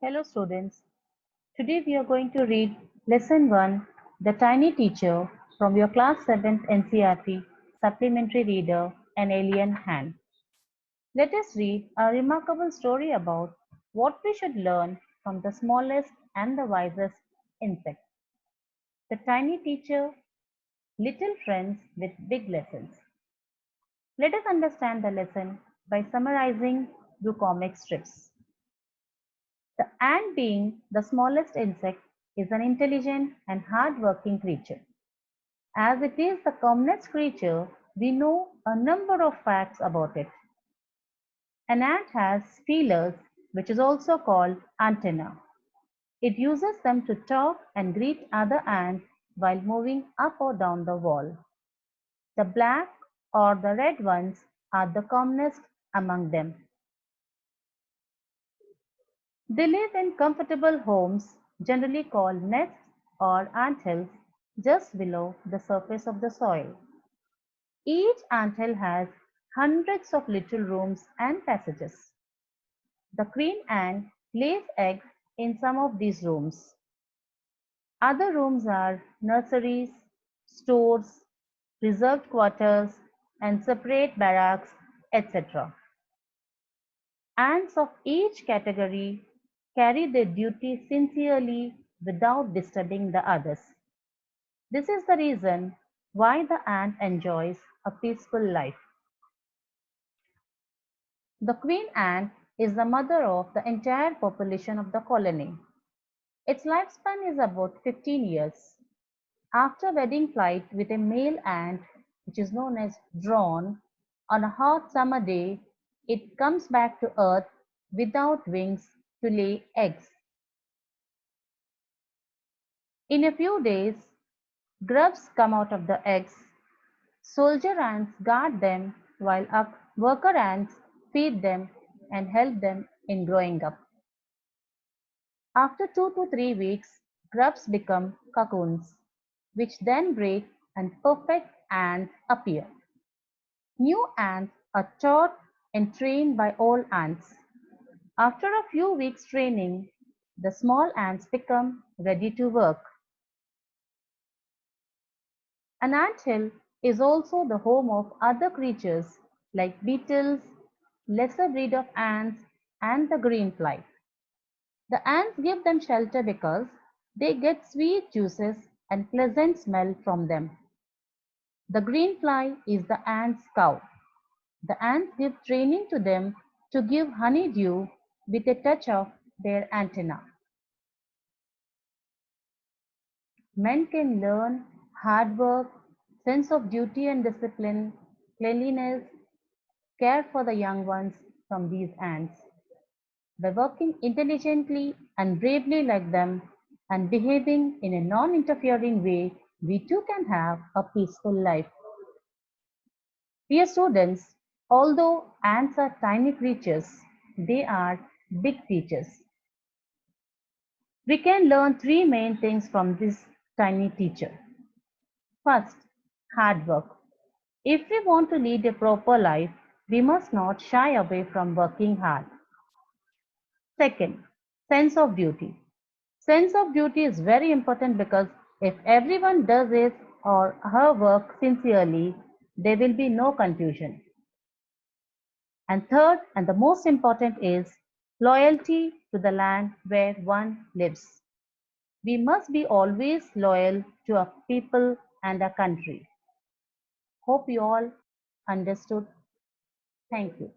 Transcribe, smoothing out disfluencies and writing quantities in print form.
Hello students, today we are going to read Lesson 1, The Tiny Teacher from your Class 7th NCERT Supplementary Reader, An Alien Hand. Let us read a remarkable story about what we should learn from the smallest and the wisest insect. The Tiny Teacher, Little Friends with Big Lessons. Let us understand the lesson by summarizing through comic strips. The ant, being the smallest insect, is an intelligent and hard-working creature. As it is the commonest creature, we know a number of facts about it. An ant has feelers, which is also called antennae. It uses them to talk and greet other ants while moving up or down the wall. The black or the red ones are the commonest among them. They live in comfortable homes, generally called nests or anthills, just below the surface of the soil. Each anthill has hundreds of little rooms and passages. The queen ant lays eggs in some of these rooms. Other rooms are nurseries, stores, reserved quarters, and separate barracks, etc. Ants of each category carry their duty sincerely without disturbing the others. This is the reason why the ant enjoys a peaceful life. The queen ant is the mother of the entire population of the colony. Its lifespan is about 15 years. After wedding flight with a male ant, which is known as drone, on a hot summer day, it comes back to earth without wings to lay eggs. In a few days, grubs come out of the eggs. Soldier ants guard them while worker ants feed them and help them in growing up. After 2 to 3 weeks, grubs become cocoons, which then break and perfect ants appear. New ants are taught and trained by old ants. After a few weeks training, the small ants become ready to work. An anthill is also the home of other creatures like beetles, lesser breed of ants, and the greenfly. The ants give them shelter because they get sweet juices and pleasant smell from them. The greenfly is the ants' cow. The ants give training to them to give honeydew with a touch of their antenna. Men can learn hard work, sense of duty and discipline, cleanliness, care for the young ones from these ants. By working intelligently and bravely like them and behaving in a non-interfering way, we too can have a peaceful life. Dear students, although ants are tiny creatures, they are big teachers. We can learn three main things from this tiny teacher. First, hard work. If we want to lead a proper life, we must not shy away from working hard. Second, sense of duty. Sense of duty is very important because if everyone does his or her work sincerely, there will be no confusion. And third, and the most important, is loyalty to the land where one lives. We must be always loyal to our people and our country. Hope you all understood. Thank you.